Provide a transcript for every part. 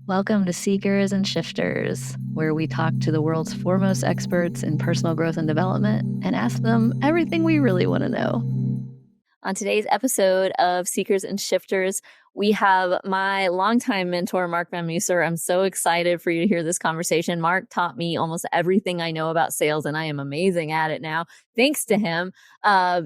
Welcome to Seekers and Shifters, where we talk to the world's foremost experts in personal growth and development and ask them everything we really want to know. On today's episode of Seekers and Shifters, we have my longtime mentor, Marc Von Musser. I'm so excited for you to hear this conversation. Marc taught me almost everything I know about sales, and I am amazing at it now, thanks to him.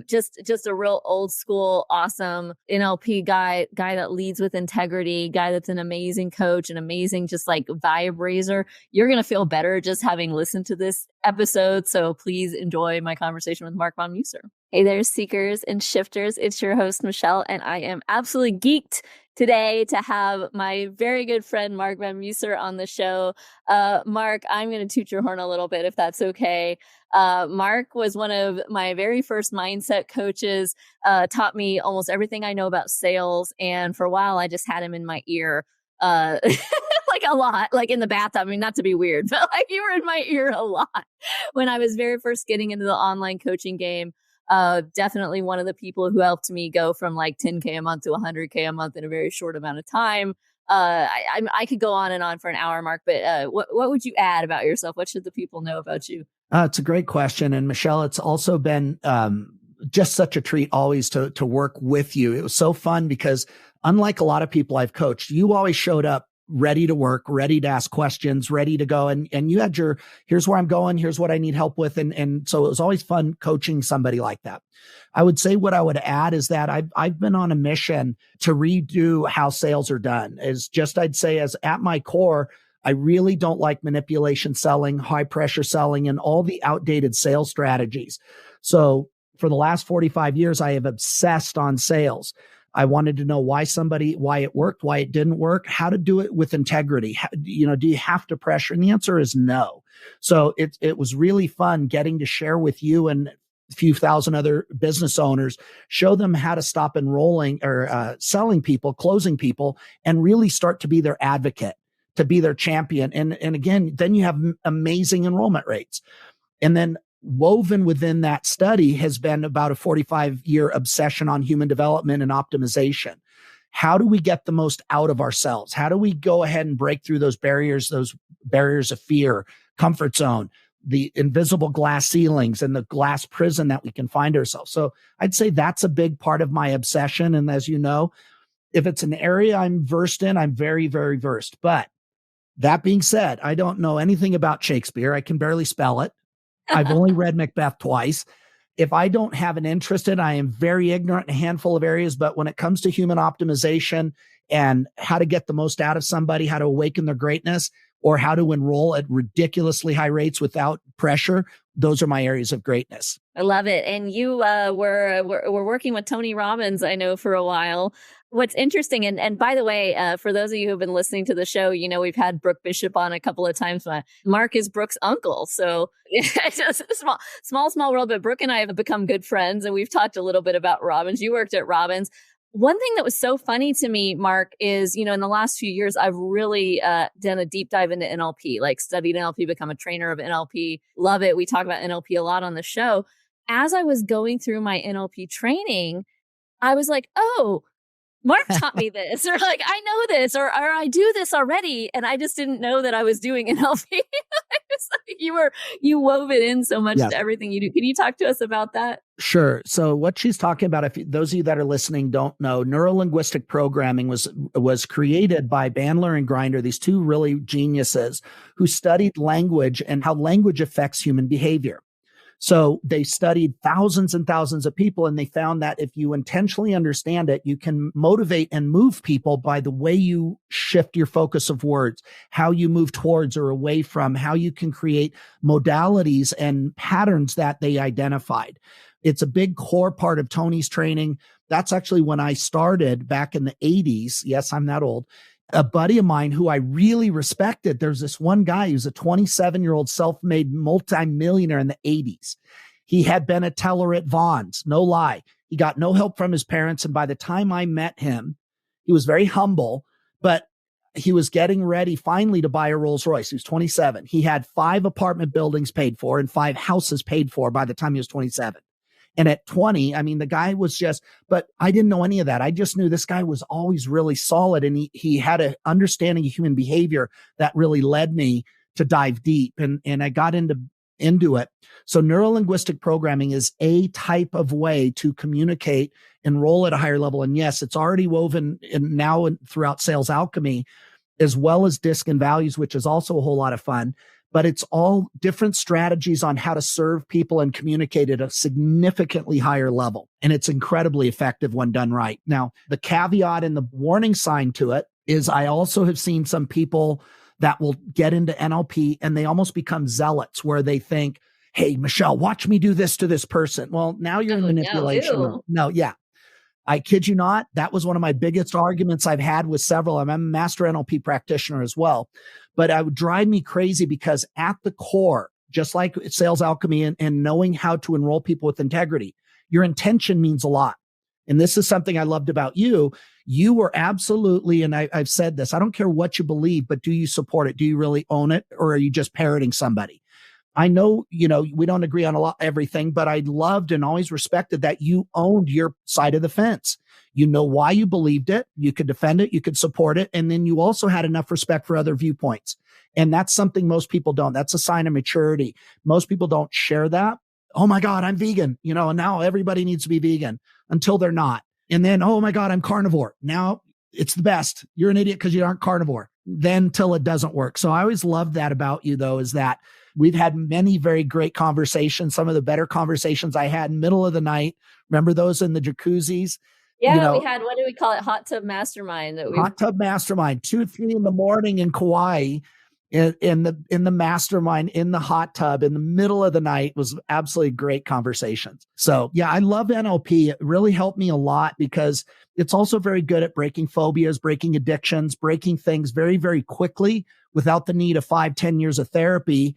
Just a real old school, awesome NLP guy that leads with integrity, guy that's an amazing coach, an amazing just like vibe raiser. You're going to feel better just having listened to this episode. So please enjoy my conversation with Marc Von Musser. Hey there, Seekers and Shifters. It's your host, Michelle, and I am absolutely geeked today to have my very good friend, Marc Von Musser, on the show. Marc, I'm going to toot your horn a little bit, if that's okay. Marc was one of my very first mindset coaches, taught me almost everything I know about sales. And for a while, I just had him in my ear, like a lot, like in the bathtub. I mean, not to be weird, but like you were in my ear a lot when I was very first getting into the online coaching game. Definitely one of the people who helped me go from like 10K a month to 100K a month in a very short amount of time. I could go on and on for an hour, Marc, but what would you add about yourself? What should the people know about you? It's a great question. And Michelle, it's also been just such a treat always to work with you. It was so fun because unlike a lot of people I've coached, you always showed up ready to work, ready to ask questions, ready to go. And you had your, here's where I'm going, here's what I need help with. And so it was always fun coaching somebody like that. I would say what I would add is that I've been on a mission to redo how sales are done. I'd say as at my core, I really don't like manipulation selling, high pressure selling, and all the outdated sales strategies. So for the last 45 years, I have obsessed on sales. I wanted to know why it worked, why it didn't work, how to do it with integrity. Do you have to pressure? And the answer is no. So it was really fun getting to share with you and a few thousand other business owners, show them how to stop enrolling or selling people, closing people, and really start to be their advocate, to be their champion. And again, then you have amazing enrollment rates. And then woven within that study has been about a 45-year obsession on human development and optimization. How do we get the most out of ourselves? How do we go ahead and break through those barriers of fear, comfort zone, the invisible glass ceilings and the glass prison that we can find ourselves? So I'd say that's a big part of my obsession. And as you know, if it's an area I'm versed in, I'm very, very versed. But that being said, I don't know anything about Shakespeare. I can barely spell it. I've only read Macbeth twice. If I don't have an interest in it, I am very ignorant in a handful of areas. But when it comes to human optimization and how to get the most out of somebody, how to awaken their greatness, or how to enroll at ridiculously high rates without pressure, those are my areas of greatness. I love it. And you were working with Tony Robbins, I know, for a while. What's interesting, and by the way, for those of you who've been listening to the show, we've had Brooke Bishop on a couple of times. Marc is Brooke's uncle. So it's just a small world, but Brooke and I have become good friends, and we've talked a little bit about Robbins. You worked at Robbins. One thing that was so funny to me, Marc, is, in the last few years, I've really done a deep dive into NLP, like studied NLP, become a trainer of NLP. Love it. We talk about NLP a lot on the show. As I was going through my NLP training, I was like, oh, Marc taught me this, or like, I know this, or I do this already. And I just didn't know that I was doing NLP. It's like you wove it in so much to everything you do. Can you talk to us about that? Sure. So what she's talking about, if those of you that are listening don't know, neuro-linguistic programming was created by Bandler and Grinder, these two really geniuses who studied language and how language affects human behavior. So they studied thousands and thousands of people, and they found that if you intentionally understand it, you can motivate and move people by the way you shift your focus of words, how you move towards or away from, how you can create modalities and patterns that they identified. It's a big core part of Tony's training. That's actually when I started back in the 80s. Yes, I'm that old. A buddy of mine who I really respected, there's this one guy who's a 27-year-old self-made multimillionaire in the 80s. He had been a teller at Vons, no lie. He got no help from his parents. And by the time I met him, he was very humble, but he was getting ready finally to buy a Rolls Royce. He was 27. He had 5 apartment buildings paid for and 5 houses paid for by the time he was 27. And at 20, I mean, the guy was but I didn't know any of that. I just knew this guy was always really solid, and he had an understanding of human behavior that really led me to dive deep. And I got into it. So neuro-linguistic programming is a type of way to communicate and roll at a higher level. And yes, it's already woven in now throughout sales alchemy, as well as DISC and values, which is also a whole lot of fun. But it's all different strategies on how to serve people and communicate at a significantly higher level. And it's incredibly effective when done right. Now, the caveat and the warning sign to it is I also have seen some people that will get into NLP and they almost become zealots, where they think, hey, Michelle, watch me do this to this person. Well, now you're in manipulation. No, yeah. I kid you not. That was one of my biggest arguments I've had with several. I'm a master NLP practitioner as well, but it would drive me crazy because at the core, just like sales alchemy and knowing how to enroll people with integrity, your intention means a lot. And this is something I loved about you. You were absolutely, and I've said this, I don't care what you believe, but do you support it? Do you really own it? Or are you just parroting somebody? I know, we don't agree on everything, but I loved and always respected that you owned your side of the fence. You know why you believed it. You could defend it. You could support it. And then you also had enough respect for other viewpoints. And that's something most people don't. That's a sign of maturity. Most people don't share that. Oh my God, I'm vegan, and now everybody needs to be vegan until they're not. And then, oh my God, I'm carnivore. Now it's the best. You're an idiot because you aren't carnivore. Then till it doesn't work. So I always loved that about you, though, is that we've had many very great conversations. Some of the better conversations I had in the middle of the night. Remember those in the jacuzzis? Yeah, we had, what do we call it? Hot tub mastermind. Hot tub mastermind, 2, 3 in the morning in Kauai, in the mastermind, in the hot tub, in the middle of the night. Was absolutely great conversations. So yeah, I love NLP. It really helped me a lot because it's also very good at breaking phobias, breaking addictions, breaking things very, very quickly without the need of 5-10 years of therapy.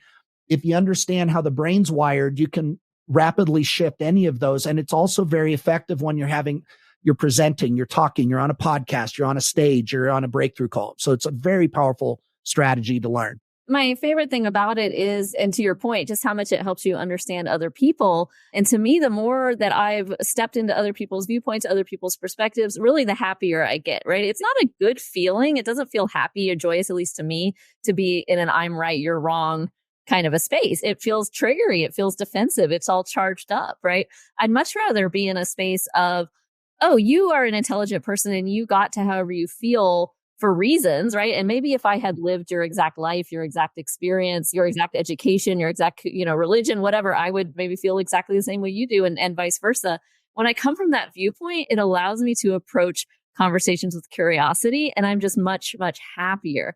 If you understand how the brain's wired, you can rapidly shift any of those. And it's also very effective when you're presenting, you're talking, you're on a podcast, you're on a stage, you're on a breakthrough call. So it's a very powerful strategy to learn. My favorite thing about it is, and to your point, just how much it helps you understand other people. And to me, the more that I've stepped into other people's viewpoints, other people's perspectives, really the happier I get, right? It's not a good feeling. It doesn't feel happy or joyous, at least to me, to be in an I'm right, you're wrong kind of a space. It feels triggery. It feels defensive. It's all charged up, right? I'd much rather be in a space of, oh, you are an intelligent person and you got to however you feel for reasons, right? And maybe if I had lived your exact life, your exact experience, your exact education, your exact, religion, whatever, I would maybe feel exactly the same way you do, and vice versa. When I come from that viewpoint, it allows me to approach conversations with curiosity, and I'm just much, much happier.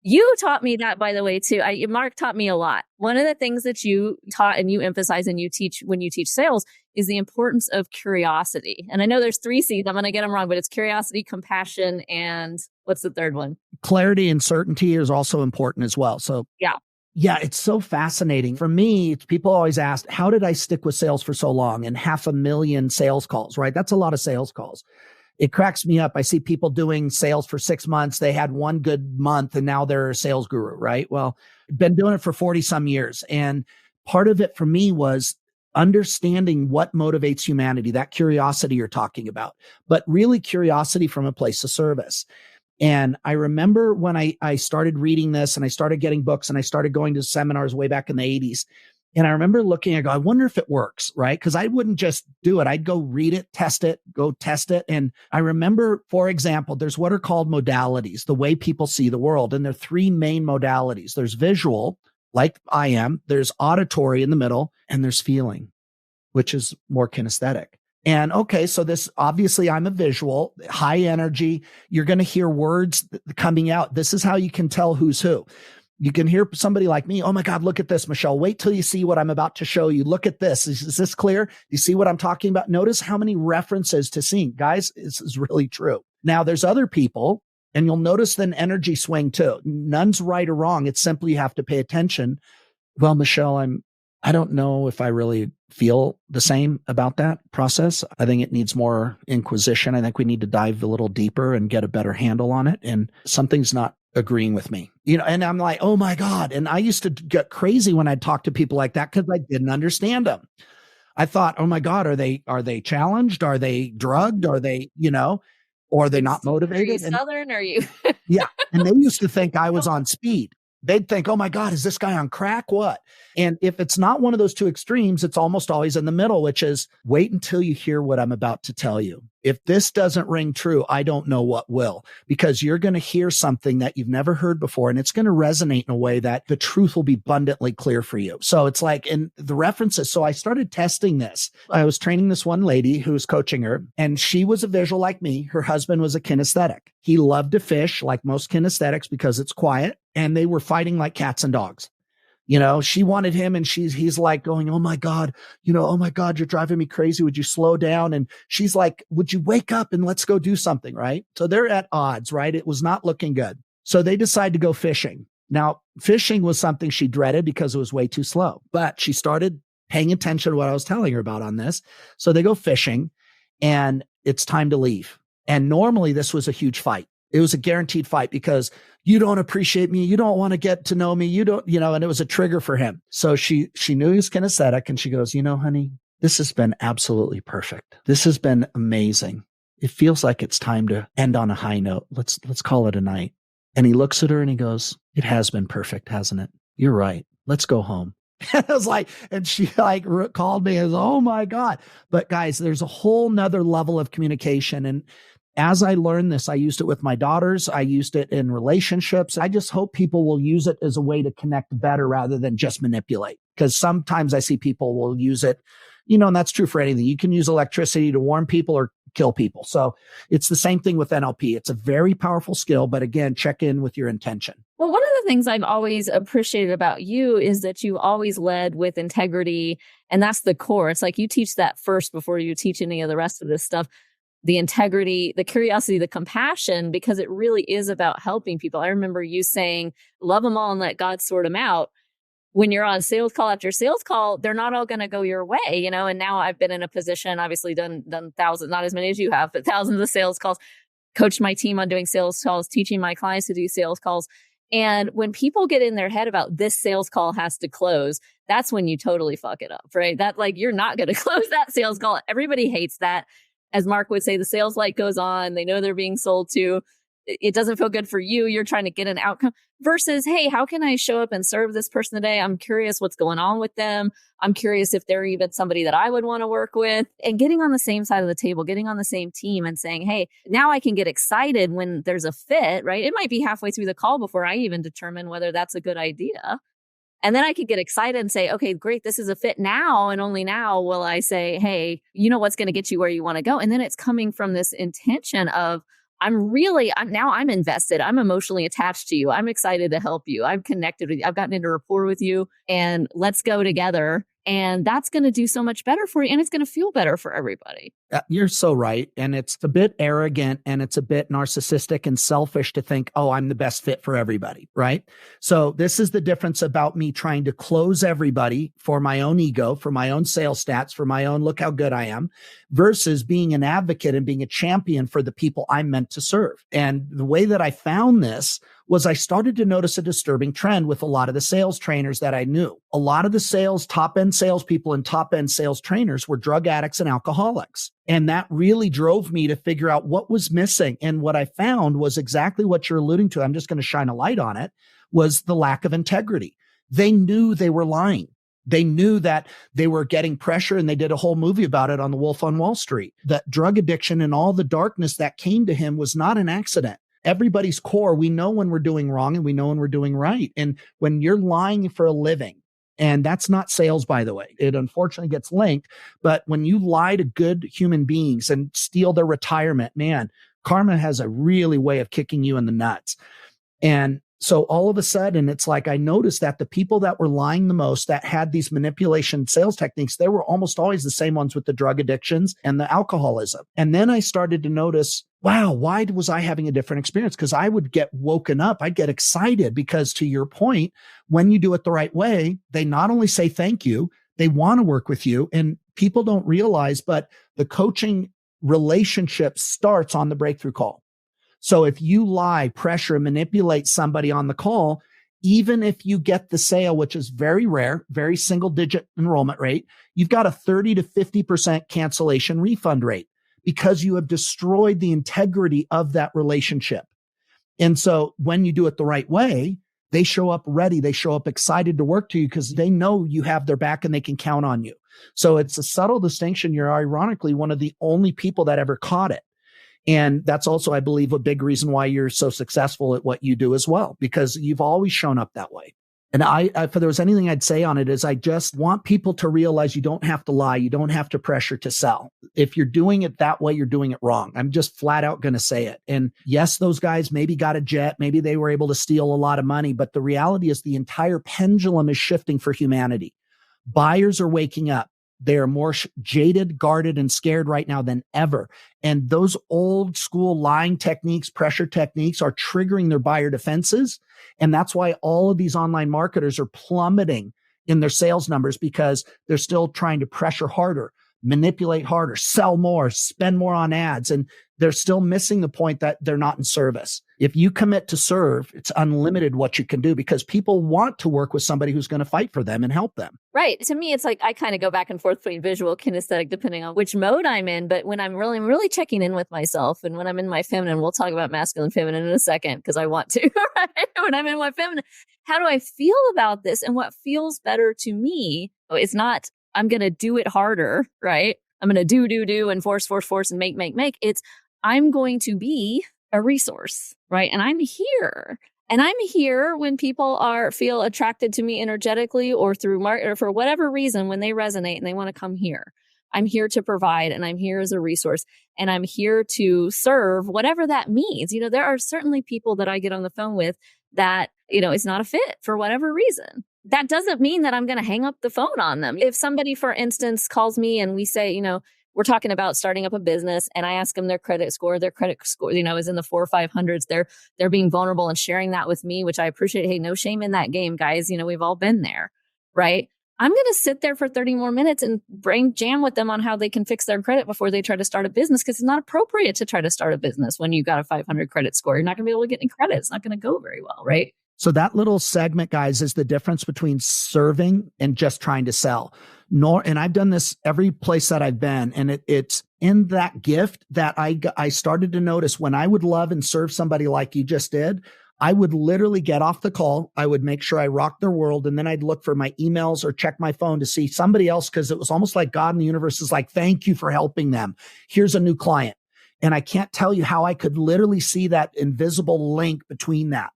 You taught me that, by the way, too. Marc taught me a lot. One of the things that you taught and you emphasize and you teach when you teach sales is the importance of curiosity. And I know there's 3 C's. I'm going to get them wrong, but it's curiosity, compassion, and what's the third one? Clarity and certainty is also important as well. So yeah, it's so fascinating. For me, people always ask, how did I stick with sales for so long? And 500,000 sales calls, right? That's a lot of sales calls. It cracks me up. I see people doing sales for 6 months. They had one good month and now they're a sales guru, right? Well, been doing it for 40 some years. And part of it for me was understanding what motivates humanity, that curiosity you're talking about, but really curiosity from a place of service. And I remember when I started reading this and I started getting books and I started going to seminars way back in the 80s. And I remember looking, I go, I wonder if it works, right? Because I wouldn't just do it. I'd go read it, go test it. And I remember, for example, there's what are called modalities, the way people see the world. And there are 3 main modalities. There's visual, like I am. There's auditory in the middle, and there's feeling, which is more kinesthetic. And okay, so this, obviously I'm a visual, high energy. You're going to hear words coming out. This is how you can tell who's who. You can hear somebody like me. Oh my God, look at this, Michelle. Wait till you see what I'm about to show you. Look at this. Is this clear? You see what I'm talking about? Notice how many references to seeing. Guys, this is really true. Now there's other people, and you'll notice an energy swing too. None's right or wrong. It's simply you have to pay attention. Well, Michelle, I don't know if I really feel the same about that process. I think it needs more inquisition. I think we need to dive a little deeper and get a better handle on it. And something's not agreeing with me, and I'm like, oh my God. And I used to get crazy when I'd talk to people like that because I didn't understand them. I thought, oh my God, are they challenged? Are they drugged? Are they, or are they not Are you motivated? And Southern? Are you? yeah. And they used to think I was on speed. They'd think, oh my God, is this guy on crack? What? And if it's not one of those two extremes, it's almost always in the middle, which is wait until you hear what I'm about to tell you. If this doesn't ring true, I don't know what will, because you're going to hear something that you've never heard before, and it's going to resonate in a way that the truth will be abundantly clear for you. So it's like, in the references. So I started testing this. I was training this one lady who was coaching her, and she was a visual like me. Her husband was a kinesthetic. He loved to fish like most kinesthetics because it's quiet, and they were fighting like cats and dogs. She wanted him, and he's like going, oh my God, oh my God, you're driving me crazy. Would you slow down? And she's like, would you wake up and let's go do something, right? So they're at odds, right? It was not looking good. So they decide to go fishing. Now, fishing was something she dreaded because it was way too slow, but she started paying attention to what I was telling her about on this. So they go fishing, and it's time to leave. And normally this was a huge fight. It was a guaranteed fight because you don't appreciate me. You don't want to get to know me. You don't, and it was a trigger for him. So she knew he was kinesthetic, and she goes, honey, this has been absolutely perfect. This has been amazing. It feels like it's time to end on a high note. Let's call it a night. And he looks at her and he goes, it has been perfect, hasn't it? You're right. Let's go home. And I was like, and she called me as, oh my God. But guys, there's a whole nother level of communication. And as I learned this, I used it with my daughters. I used it in relationships. I just hope people will use it as a way to connect better rather than just manipulate. Because sometimes I see people will use it, and that's true for anything. You can use electricity to warn people or kill people. So it's the same thing with NLP. It's a very powerful skill, but again, check in with your intention. Well, one of the things I've always appreciated about you is that you always led with integrity. And that's the core. It's like you teach that first before you teach any of the rest of this stuff. The integrity, the curiosity, the compassion, because it really is about helping people. I remember you saying, love them all and let God sort them out. When you're on sales call after sales call, they're not all going to go your way, and now I've been in a position, obviously done thousands, not as many as you have, but thousands of sales calls, coached my team on doing sales calls, teaching my clients to do sales calls. And when people get in their head about this sales call has to close, that's when you totally fuck it up, right? That you're not going to close that sales call. Everybody hates that. As Mark would say, the sales light goes on. They know they're being sold to. It doesn't feel good for you. You're trying to get an outcome versus, hey, how can I show up and serve this person today? I'm curious what's going on with them. I'm curious if they're even somebody that I would want to work with, and getting on the same side of the table, getting on the same team and saying, hey, now I can get excited when there's a fit, right? It might be halfway through the call before I even determine whether that's a good idea. And then I could get excited and say, okay, great, this is a fit now. And only now will I say, hey, you know what's going to get you where you want to go. And then it's coming from this intention of, I'm invested. I'm emotionally attached to you. I'm excited to help you. I'm connected with you. I've gotten into rapport with you, and let's go together. And that's going to do so much better for you. And it's going to feel better for everybody. You're so right. And it's a bit arrogant and it's a bit narcissistic and selfish to think, oh, I'm the best fit for everybody, right? So this is the difference about me trying to close everybody for my own ego, for my own sales stats, for my own look how good I am, versus being an advocate and being a champion for the people I'm meant to serve. And the way that I found this was I started to notice a disturbing trend with a lot of the sales trainers that I knew. A lot of the top-end salespeople and top-end sales trainers were drug addicts and alcoholics. And that really drove me to figure out what was missing. And what I found was exactly what you're alluding to. I'm just going to shine a light on it, was the lack of integrity. They knew they were lying. They knew that they were getting pressure, and they did a whole movie about it on The Wolf on Wall Street. That drug addiction and all the darkness that came to him was not an accident. Everybody's core, we know when we're doing wrong and we know when we're doing right. And when you're lying for a living, and that's not sales, by the way, it unfortunately gets linked. But when you lie to good human beings and steal their retirement, man, karma has a really way of kicking you in the nuts. And so all of a sudden, it's like I noticed that the people that were lying the most, that had these manipulation sales techniques, they were almost always the same ones with the drug addictions and the alcoholism. And then I started to notice, wow, why was I having a different experience? Because I would get woken up. I'd get excited because, to your point, when you do it the right way, they not only say thank you, they want to work with you. And people don't realize, but the coaching relationship starts on the breakthrough call. So if you lie, pressure, manipulate somebody on the call, even if you get the sale, which is very rare, very single digit enrollment rate, you've got a 30 to 50% cancellation refund rate because you have destroyed the integrity of that relationship. And so when you do it the right way, they show up ready. They show up excited to work to you because they know you have their back and they can count on you. So it's a subtle distinction. You're ironically one of the only people that ever caught it. And that's also, I believe, a big reason why you're so successful at what you do as well, because you've always shown up that way. And if there was anything I'd say on it is I just want people to realize you don't have to lie. You don't have to pressure to sell. If you're doing it that way, you're doing it wrong. I'm just flat out going to say it. And yes, those guys maybe got a jet. Maybe they were able to steal a lot of money. But the reality is the entire pendulum is shifting for humanity. Buyers are waking up. They are more jaded, guarded, and scared right now than ever. And those old school lying techniques, pressure techniques are triggering their buyer defenses. And that's why all of these online marketers are plummeting in their sales numbers because they're still trying to pressure harder, manipulate harder, sell more, spend more on ads. And they're still missing the point that they're not in service. If you commit to serve, it's unlimited what you can do because people want to work with somebody who's going to fight for them and help them. Right. To me, it's like I kind of go back and forth between visual, kinesthetic, depending on which mode I'm in. But when I'm really checking in with myself and when I'm in my feminine, we'll talk about masculine, feminine in a second because I want to. Right? When I'm in my feminine, how do I feel about this? And what feels better to me? It's not I'm going to do it harder, right? I'm going to do and force and make. It's I'm going to be a resource, right? And I'm here. And I'm here when people feel attracted to me energetically or through or for whatever reason, when they resonate and they want to come here. I'm here to provide and I'm here as a resource and I'm here to serve, whatever that means. You know, there are certainly people that I get on the phone with that, you know, it's not a fit for whatever reason. That doesn't mean that I'm going to hang up the phone on them. If somebody, for instance, calls me and we say, you know, we're talking about starting up a business and I ask them their credit score, you know, is in the 400 or 500s. They're being vulnerable and sharing that with me, which I appreciate. Hey, no shame in that game, guys. You know, we've all been there, right? I'm going to sit there for 30 more minutes and brain jam with them on how they can fix their credit before they try to start a business, because it's not appropriate to try to start a business when you've got a 500 credit score. You're not going to be able to get any credit. It's not going to go very well, right? So that little segment, guys, is the difference between serving and just trying to sell. And I've done this every place that I've been. And it's in that gift that I started to notice when I would love and serve somebody like you just did, I would literally get off the call. I would make sure I rocked their world. And then I'd look for my emails or check my phone to see somebody else, because it was almost like God in the universe is like, thank you for helping them. Here's a new client. And I can't tell you how I could literally see that invisible link between that.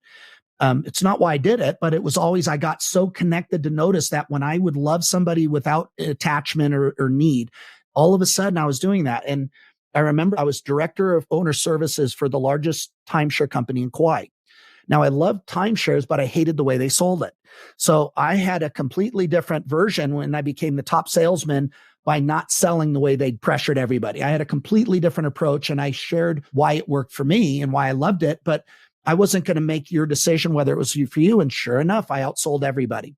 It's not why I did it, but it was always, I got so connected to notice that when I would love somebody without attachment or need, all of a sudden I was doing that. And I remember I was director of owner services for the largest timeshare company in Coyle. Now I loved timeshares, but I hated the way they sold it. So I had a completely different version when I became the top salesman by not selling the way they'd pressured everybody. I had a completely different approach and I shared why it worked for me and why I loved it, but I wasn't going to make your decision whether it was for you. And sure enough, I outsold everybody.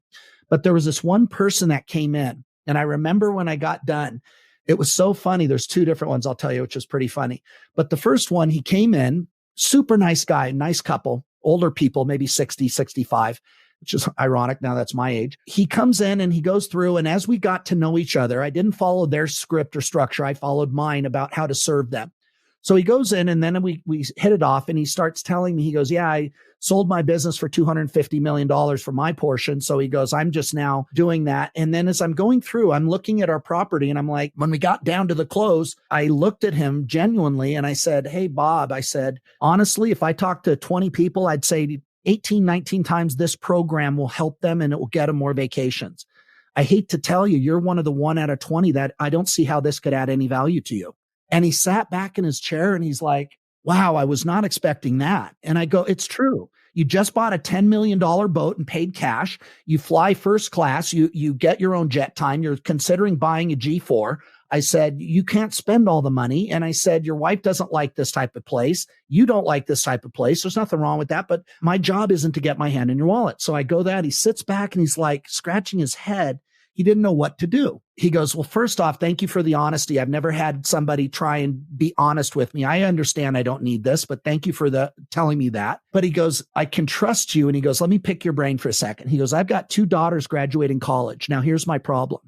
But there was this one person that came in. And I remember when I got done, it was so funny. There's two different ones I'll tell you, which is pretty funny. But the first one, he came in, super nice guy, nice couple, older people, maybe 60, 65, which is ironic. Now that's my age. He comes in and he goes through. And as we got to know each other, I didn't follow their script or structure. I followed mine about how to serve them. So he goes in and then we hit it off and he starts telling me, he goes, yeah, I sold my business for $250 million for my portion. So he goes, I'm just now doing that. And then as I'm going through, I'm looking at our property and I'm like, when we got down to the close, I looked at him genuinely and I said, hey, Bob, I said, honestly, if I talk to 20 people, I'd say 18, 19 times this program will help them and it will get them more vacations. I hate to tell you, you're one of the 1 out of 20 that I don't see how this could add any value to you. And he sat back in his chair and he's like, wow, I was not expecting that. And I go, it's true. You just bought a $10 million boat and paid cash. You fly first class. You get your own jet time. You're considering buying a G4. I said, you can't spend all the money. And I said, your wife doesn't like this type of place. You don't like this type of place. There's nothing wrong with that. But my job isn't to get my hand in your wallet. So I go that. He sits back and he's like scratching his head. He didn't know what to do. he goes, well, first off, thank you for the honesty. I've never had somebody try and be honest with me. I understand I don't need this, but thank you for telling me that. But he goes, I can trust you. And he goes, let me pick your brain for a second. He goes, I've got 2 daughters graduating college. Now here's my problem.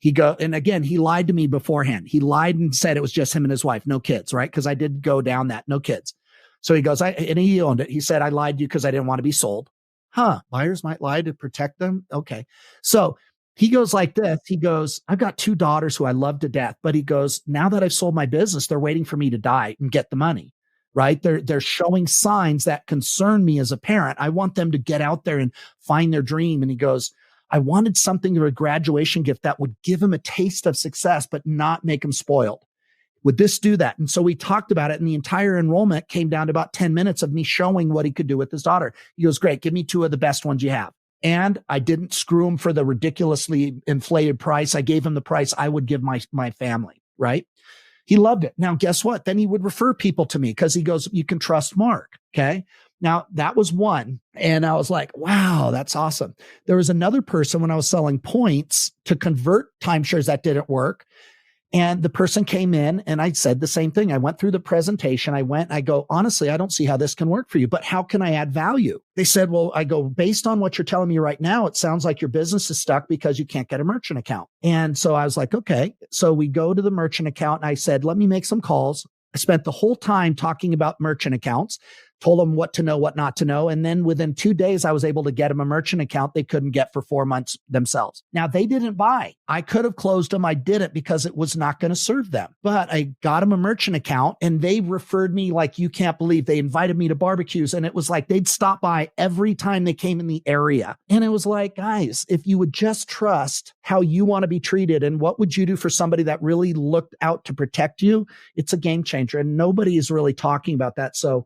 And again, he lied to me beforehand. He lied and said it was just him and his wife, no kids, right? Because I did go down that, no kids. So he goes, and he owned it. He said, I lied to you because I didn't want to be sold. Buyers might lie to protect them. Okay. So he goes like this. He goes, I've got 2 daughters who I love to death, but he goes, now that I've sold my business, they're waiting for me to die and get the money, right? They're showing signs that concern me as a parent. I want them to get out there and find their dream. And he goes, I wanted something of a graduation gift that would give him a taste of success, but not make him spoiled. Would this do that? And so we talked about it, and the entire enrollment came down to about 10 minutes of me showing what he could do with his daughter. He goes, great, give me 2 of the best ones you have. And I didn't screw him for the ridiculously inflated price. I gave him the price I would give my family, right? He loved it. Now, guess what? Then he would refer people to me because he goes, you can trust Mark. Okay. Now that was one. And I was like, wow, that's awesome. There was another person when I was selling points to convert timeshares that didn't work. And the person came in and I said the same thing. I went through the presentation. I go, honestly, I don't see how this can work for you, but how can I add value? They said, well, I go, based on what you're telling me right now, it sounds like your business is stuck because you can't get a merchant account. And so I was like, okay. So we go to the merchant account and I said, let me make some calls. I spent the whole time talking about merchant accounts, told them what to know, what not to know. And then within 2 days, I was able to get them a merchant account they couldn't get for 4 months themselves. Now, they didn't buy. I could have closed them. I didn't because it was not going to serve them. But I got them a merchant account and they referred me like you can't believe. They invited me to barbecues and it was like they'd stop by every time they came in the area. And it was like, guys, if you would just trust how you want to be treated and what would you do for somebody that really looked out to protect you, it's a game changer. And nobody is really talking about that. So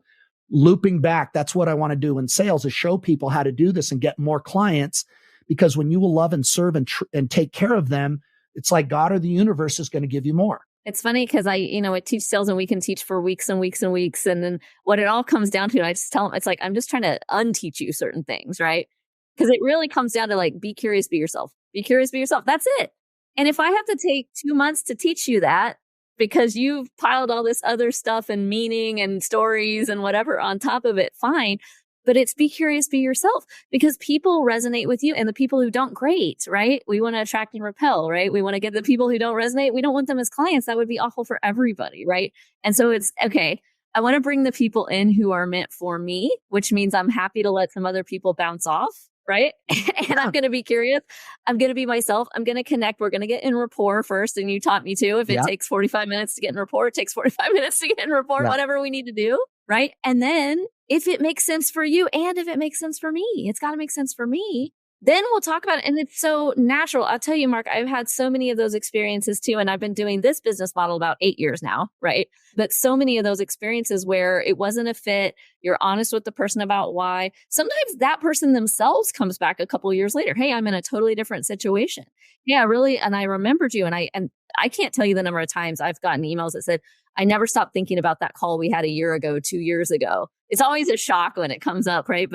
looping back, that's what I want to do in sales is show people how to do this and get more clients, because when you will love and serve and take care of them, it's like God or the universe is going to give you more. It's funny because I teach sales and we can teach for weeks and weeks and weeks. And then what it all comes down to, I just tell them, it's like, I'm just trying to unteach you certain things, right? Because it really comes down to like, be curious, be yourself. Be curious, be yourself. That's it. And if I have to take 2 months to teach you that, because you've piled all this other stuff and meaning and stories and whatever on top of it, fine. But it's be curious, be yourself, because people resonate with you and the people who don't, great, right? We want to attract and repel, right? We want to get the people who don't resonate. We don't want them as clients. That would be awful for everybody, right? And so it's, okay, I want to bring the people in who are meant for me, which means I'm happy to let some other people bounce off. Right. And I'm going to be curious. I'm going to be myself. I'm going to connect. We're going to get in rapport first. And you taught me to, if it takes 45 minutes to get in rapport, it takes 45 minutes to get in rapport, whatever we need to do. Right. And then if it makes sense for you and if it makes sense for me, it's got to make sense for me. Then we'll talk about it. And it's so natural. I'll tell you, Mark, I've had so many of those experiences too. And I've been doing this business model about 8 years now, right? But so many of those experiences where it wasn't a fit, you're honest with the person about why. Sometimes that person themselves comes back a couple of years later. Hey, I'm in a totally different situation. Yeah, really. And I remembered you. And I can't tell you the number of times I've gotten emails that said, I never stopped thinking about that call we had a year ago, 2 years ago. It's always a shock when it comes up, right?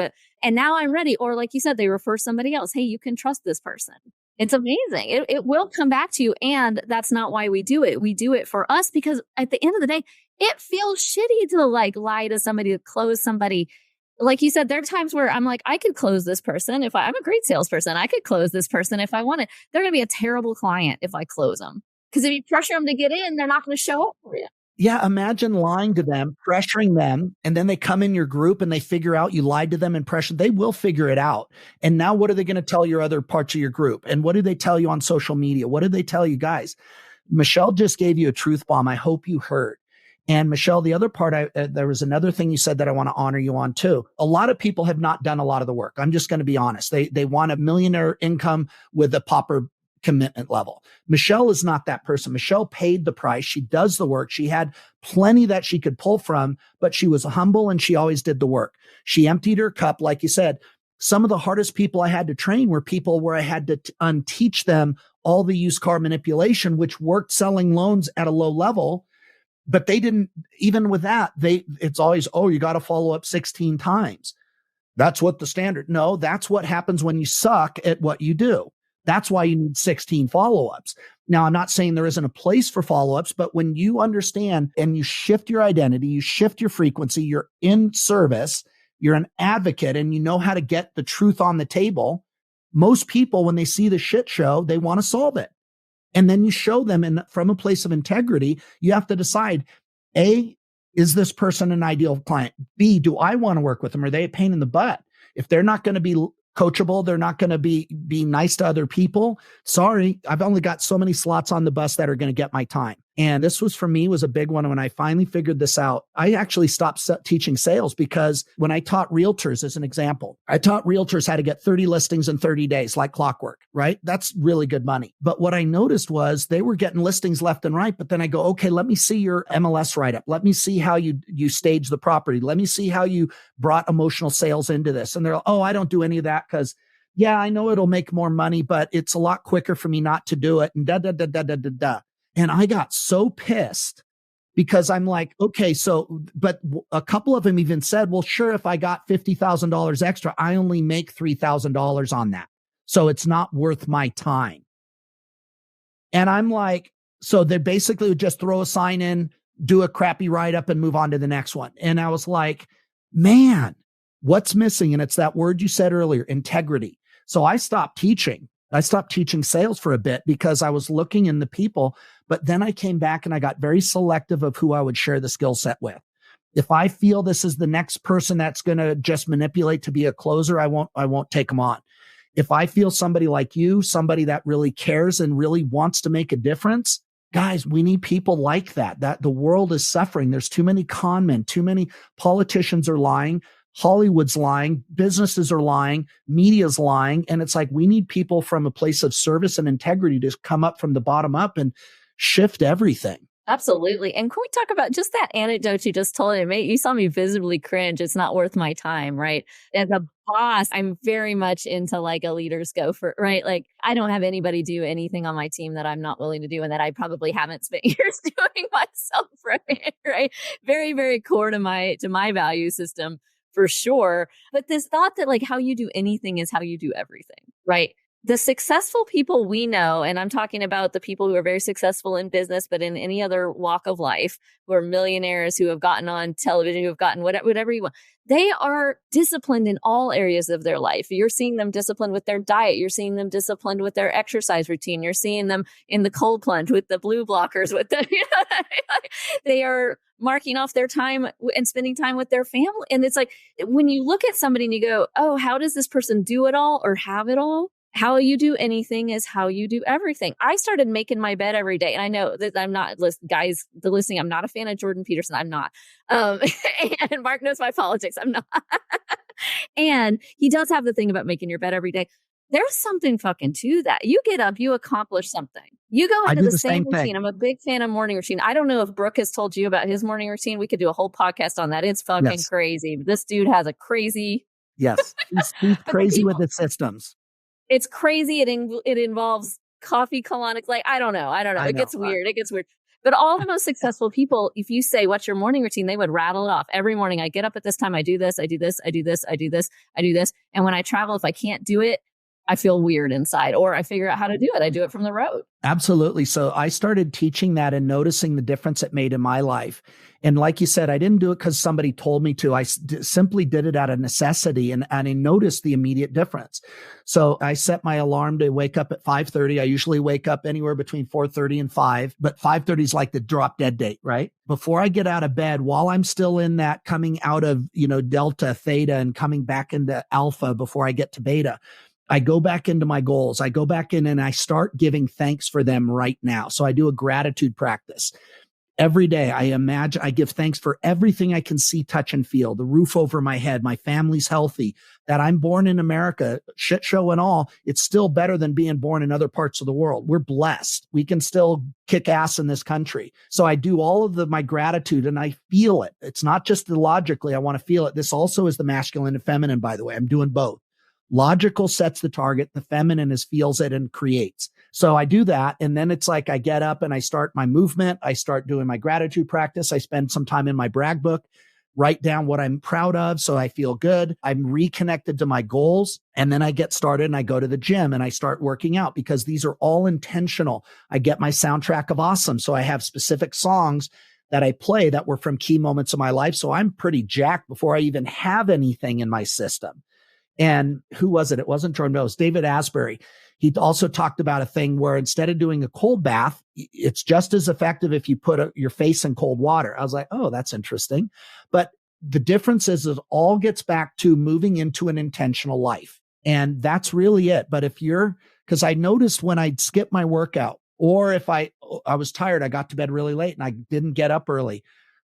And now I'm ready. Or like you said, they refer somebody else. Hey, you can trust this person. It's amazing. It will come back to you. And that's not why we do it. We do it for us because at the end of the day, it feels shitty to like lie to somebody, to close somebody. Like you said, there are times where I'm like, I could close this person if I'm a great salesperson. I could close this person if I wanted. They're going to be a terrible client if I close them. Because if you pressure them to get in, they're not going to show up for you. Yeah, imagine lying to them, pressuring them, and then they come in your group and they figure out you lied to them and pressured. They will figure it out. And now what are they going to tell your other parts of your group? And what do they tell you on social media? What did they tell you guys? Michelle just gave you a truth bomb. I hope you heard. And Michelle, the other part, there was another thing you said that I want to honor you on too. A lot of people have not done a lot of the work. I'm just going to be honest. They want a millionaire income with a pauper commitment level. Michelle is not that person. Michelle paid the price. She does the work. She had plenty that she could pull from, but she was humble and she always did the work. She emptied her cup. Like you said, some of the hardest people I had to train were people where I had to unteach them all the used car manipulation, which worked selling loans at a low level. But they didn't, even with that, it's always, oh, you got to follow up 16 times. That's what the standard. No, that's what happens when you suck at what you do. That's why you need 16 follow-ups. Now, I'm not saying there isn't a place for follow-ups, but when you understand and you shift your identity, you shift your frequency, you're in service, you're an advocate, and you know how to get the truth on the table, most people, when they see the shit show, they want to solve it. And then you show them from a place of integrity, you have to decide, A, is this person an ideal client? B, do I want to work with them? Are they a pain in the butt? If they're not going to be coachable, they're not going to be nice to other people. Sorry, I've only got so many slots on the bus that are going to get my time. And this was, for me, was a big one. When I finally figured this out, I actually stopped teaching sales, because when I taught realtors, as an example, I taught realtors how to get 30 listings in 30 days, like clockwork, right? That's really good money. But what I noticed was they were getting listings left and right. But then I go, okay, let me see your MLS write-up. Let me see how you stage the property. Let me see how you brought emotional sales into this. And they're like, oh, I don't do any of that because, yeah, I know it'll make more money, but it's a lot quicker for me not to do it. And da, da, da, da, da, da, da. And I got so pissed, because I'm like, okay, so, but a couple of them even said, well, sure, if I got $50,000 extra, I only make $3,000 on that. So it's not worth my time. And I'm like, so they basically would just throw a sign in, do a crappy write-up, and move on to the next one. And I was like, man, what's missing? And it's that word you said earlier, integrity. So I stopped teaching. I stopped teaching sales for a bit, because I was looking in the people, but then I came back and I got very selective of who I would share the skill set with. If I feel this is the next person that's going to just manipulate to be a closer, I won't take them on. If I feel somebody like you, somebody that really cares and really wants to make a difference, guys, we need people like that. That the world is suffering. There's too many con men, too many politicians are lying. Hollywood's lying, businesses are lying, media's lying. And it's like, we need people from a place of service and integrity to come up from the bottom up and shift everything. Absolutely. And can we talk about just that anecdote you just told me? You saw me visibly cringe. It's not worth my time, right? As a boss, I'm very much into like a leader's gopher, right? Like, I don't have anybody do anything on my team that I'm not willing to do and that I probably haven't spent years doing myself, right? Very, very core to my value system, for sure. But this thought that like how you do anything is how you do everything, right? The successful people we know, and I'm talking about the people who are very successful in business, but in any other walk of life, who are millionaires, who have gotten on television, who have gotten whatever you want, they are disciplined in all areas of their life. You're seeing them disciplined with their diet. You're seeing them disciplined with their exercise routine. You're seeing them in the cold plunge with the blue blockers, with the, they are marking off their time and spending time with their family. And it's like, when you look at somebody and you go, oh, how does this person do it all or have it all? How you do anything is how you do everything. I started making my bed every day. And I know that I'm not, guys, the listening, I'm not a fan of Jordan Peterson. I'm not. And Mark knows my politics. I'm not. And he does have the thing about making your bed every day. There's something fucking to that. You get up, you accomplish something. You go into the same routine. I'm a big fan of morning routine. I don't know if Brooke has told you about his morning routine. We could do a whole podcast on that. It's fucking crazy. This dude has a crazy. Yes. He's crazy with the systems. It's crazy. It involves coffee colonic. Like, I don't know. It gets weird. But all the most successful people, if you say, what's your morning routine? They would rattle it off. Every morning I get up at this time. I do this. I do this. I do this. I do this. I do this. And when I travel, if I can't do it, I feel weird inside, or I figure out how to do it. I do it from the road. Absolutely. So I started teaching that and noticing the difference it made in my life. And like you said, I didn't do it because somebody told me to. I simply did it out of necessity, and I noticed the immediate difference. So I set my alarm to wake up at 5:30. I usually wake up anywhere between 4:30 and 5, but 5:30 is like the drop dead date, right? Before I get out of bed, while I'm still in that coming out of, delta, theta, and coming back into alpha before I get to beta, I go back into my goals. I go back in and I start giving thanks for them right now. So I do a gratitude practice. Every day I give thanks for everything I can see, touch, and feel. The roof over my head, my family's healthy, that I'm born in America, shit show and all. It's still better than being born in other parts of the world. We're blessed. We can still kick ass in this country. So I do all of my gratitude and I feel it. It's not just logically. I want to feel it. This also is the masculine and feminine, by the way. I'm doing both. Logical sets the target. The feminine feels it and creates. So I do that. And then it's like I get up and I start my movement. I start doing my gratitude practice. I spend some time in my brag book. write down what I'm proud of so I feel good. I'm reconnected to my goals. And then I get started and I go to the gym and I start working out because these are all intentional. I get my soundtrack of awesome. So I have specific songs that I play that were from key moments of my life. So I'm pretty jacked before I even have anything in my system. And who was it? It wasn't Jordan Bell. It was David Asbury. He also talked about a thing where instead of doing a cold bath, it's just as effective if you put your face in cold water. I was like, oh, that's interesting. But the difference is it all gets back to moving into an intentional life. And that's really it. But because I noticed when I'd skip my workout, or if I was tired, I got to bed really late and I didn't get up early,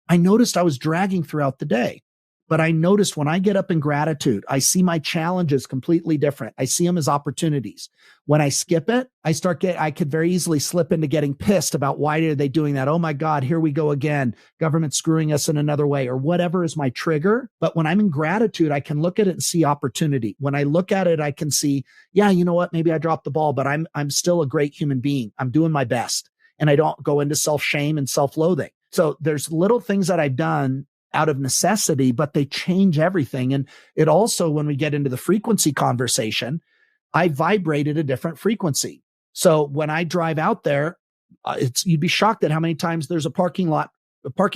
I noticed I was dragging throughout the day. But I noticed when I get up in gratitude, I see my challenges completely different. I see them as opportunities. When I skip it, I could very easily slip into getting pissed about why are they doing that? Oh my God, here we go again. Government screwing us in another way or whatever is my trigger. But when I'm in gratitude, I can look at it and see opportunity. When I look at it, I can see, yeah, you know what? Maybe I dropped the ball, but I'm still a great human being. I'm doing my best. And I don't go into self-shame and self-loathing. So there's little things that I've done out of necessity, but they change everything. And it also, when we get into the frequency conversation, I vibrate at a different frequency. So when I drive out there, you'd be shocked at how many times there's a parking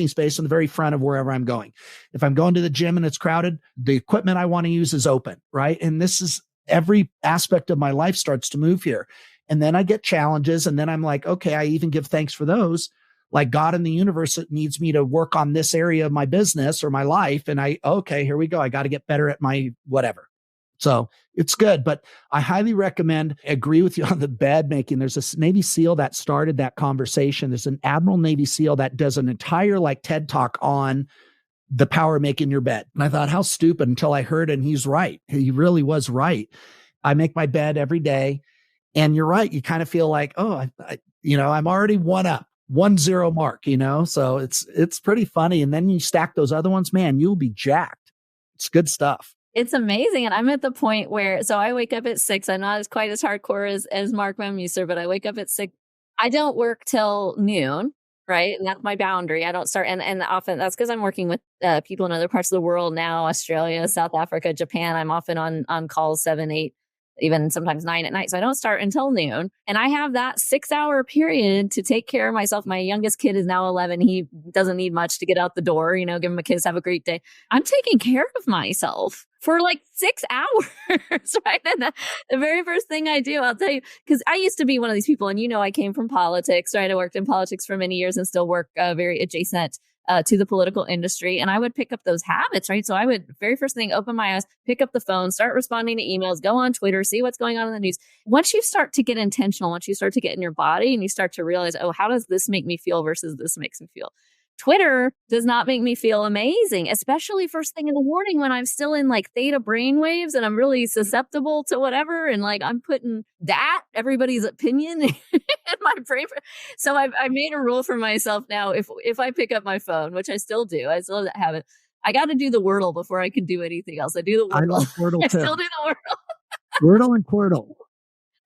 space in the very front of wherever I'm going. If I'm going to the gym and it's crowded, the equipment I want to use is open, right? And this is every aspect of my life starts to move here. And then I get challenges. And then I'm like, okay, I even give thanks for those. Like God in the universe needs me to work on this area of my business or my life. And okay, here we go. I got to get better at my whatever. So it's good, but I highly recommend, agree with you on the bed making. There's a Navy SEAL that started that conversation. There's an Admiral Navy SEAL that does an entire TED talk on the power of making your bed. And I thought, how stupid, until I heard it. And he's right. He really was right. I make my bed every day. And you're right. You kind of feel like, oh, I'm already 1-0 mark, so it's pretty funny. And then you stack those other ones, man, you'll be jacked. It's good stuff. It's amazing. And I'm at the point where, so I wake up at 6. I'm not quite as hardcore as Marc Von Musser, but I wake up at 6. I don't work till noon, right? And that's my boundary. I don't start. And often that's because I'm working with people in other parts of the world now, Australia, South Africa, Japan. I'm often on calls 7, 8, even sometimes 9 at night. So I don't start until noon. And I have that 6-hour period to take care of myself. My youngest kid is now 11. He doesn't need much to get out the door, give him a kiss, have a great day. I'm taking care of myself for 6 hours, right? And the very first thing I do, I'll tell you, because I used to be one of these people, and I came from politics, right? I worked in politics for many years and still work very adjacent to the political industry. And I would pick up those habits, right? So I would, very first thing, open my eyes, pick up the phone, start responding to emails, go on Twitter, see what's going on in the news. Once you start to get intentional, once you start to get in your body and you start to realize, oh, how does this make me feel versus this makes me feel? Twitter does not make me feel amazing, especially first thing in the morning when I'm still in theta brainwaves and I'm really susceptible to whatever. And I'm putting everybody's opinion in my brain. So I made a rule for myself now. If I pick up my phone, which I still do, I still have it. I got to do the Wordle before I can do anything else. I do the Wordle. I love Wordle too. I still do the Wordle. Wordle and Quirtle.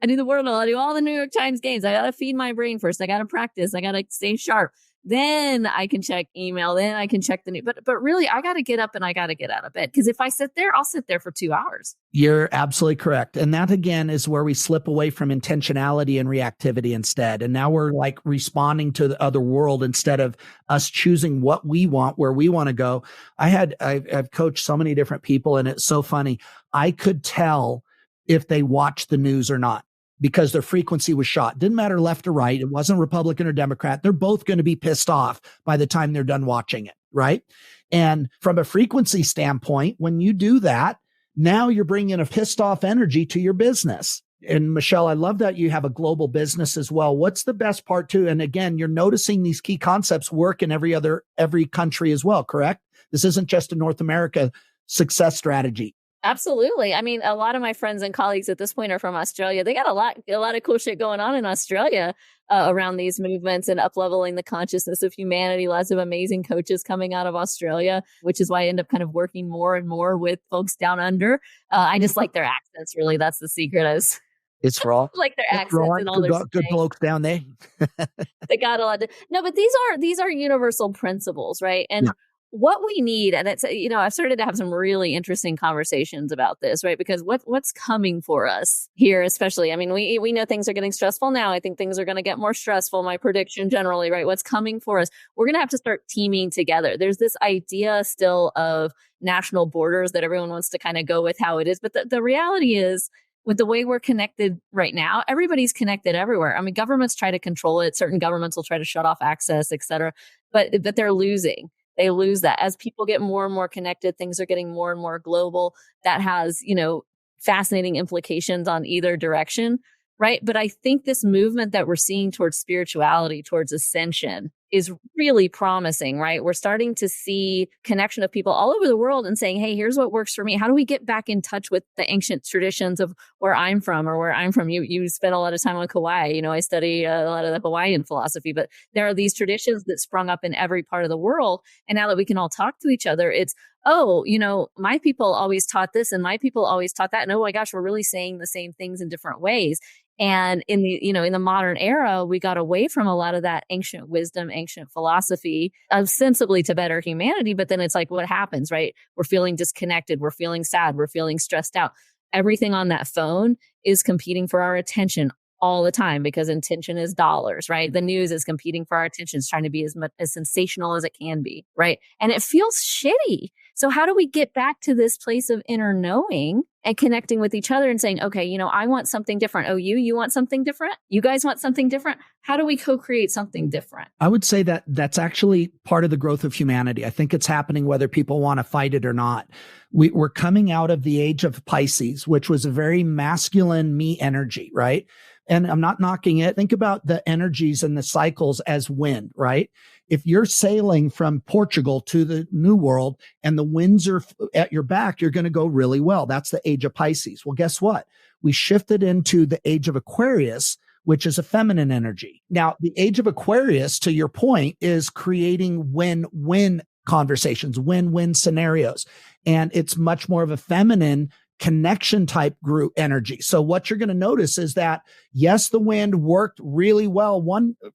I do the Wordle. I do all the New York Times games. I got to feed my brain first. I got to practice. I got to stay sharp. Then I can check email. Then I can check the news. But really, I got to get up and I got to get out of bed. Because if I sit there, I'll sit there for 2 hours. You're absolutely correct. And that, again, is where we slip away from intentionality and reactivity instead. And now we're responding to the other world instead of us choosing what we want, where we want to go. I've coached so many different people, and it's so funny. I could tell if they watched the news or not, because their frequency was shot. Didn't matter left or right. It wasn't Republican or Democrat. They're both going to be pissed off by the time they're done watching it, right? And from a frequency standpoint, when you do that, now you're bringing a pissed off energy to your business. And Michelle, I love that you have a global business as well. What's the best part too? And again, you're noticing these key concepts work in every country as well, correct? This isn't just a North America success strategy. Absolutely. I mean, a lot of my friends and colleagues at this point are from Australia. They got a lot of cool shit going on in Australia around these movements and up-leveling the consciousness of humanity. Lots of amazing coaches coming out of Australia, which is why I end up kind of working more and more with folks down under. I just like their accents, really. That's the secret. It's raw. Like their accents and all their good blokes down there. They got a lot. No, but these are universal principles, right? And what we need, and it's, I've started to have some really interesting conversations about this, right? Because what's coming for us here, especially, I mean, we know things are getting stressful now. I think things are going to get more stressful. My prediction generally, right? What's coming for us? We're going to have to start teaming together. There's this idea still of national borders that everyone wants to kind of go with how it is. But the reality is, with the way we're connected right now, everybody's connected everywhere. I mean, governments try to control it. Certain governments will try to shut off access, et cetera, but they're losing. They lose that. As people get more and more connected, things are getting more and more global. That has, fascinating implications on either direction, right? But I think this movement that we're seeing towards spirituality, towards ascension, is really promising, right? We're starting to see connection of people all over the world and saying, hey, here's what works for me. How do we get back in touch with the ancient traditions of where I'm from or where I'm from? You spent a lot of time on Kauai. I study a lot of the Hawaiian philosophy, but there are these traditions that sprung up in every part of the world. And now that we can all talk to each other, it's, oh, my people always taught this and my people always taught that. And oh my gosh, we're really saying the same things in different ways. And in the modern era, we got away from a lot of that ancient wisdom, ancient philosophy, ostensibly to better humanity. But then it's like, what happens, right? We're feeling disconnected. We're feeling sad. We're feeling stressed out. Everything on that phone is competing for our attention all the time because attention is dollars, right? The news is competing for our attention. It's trying to be as sensational as it can be, right? And it feels shitty. So how do we get back to this place of inner knowing and connecting with each other and saying, okay, I want something different. Oh, you want something different? You guys want something different? How do we co-create something different? I would say that that's actually part of the growth of humanity. I think it's happening whether people want to fight it or not. We're coming out of the age of Pisces, which was a very masculine me energy, right? And I'm not knocking it. Think about the energies and the cycles as wind, right? If you're sailing from Portugal to the New World and the winds are at your back, you're going to go really well. That's the age of Pisces. Well, guess what? We shifted into the age of Aquarius, which is a feminine energy. Now, the age of Aquarius, to your point, is creating win-win conversations, win-win scenarios. And it's much more of a feminine connection type group energy. So what you're going to notice is that, yes, the wind worked really well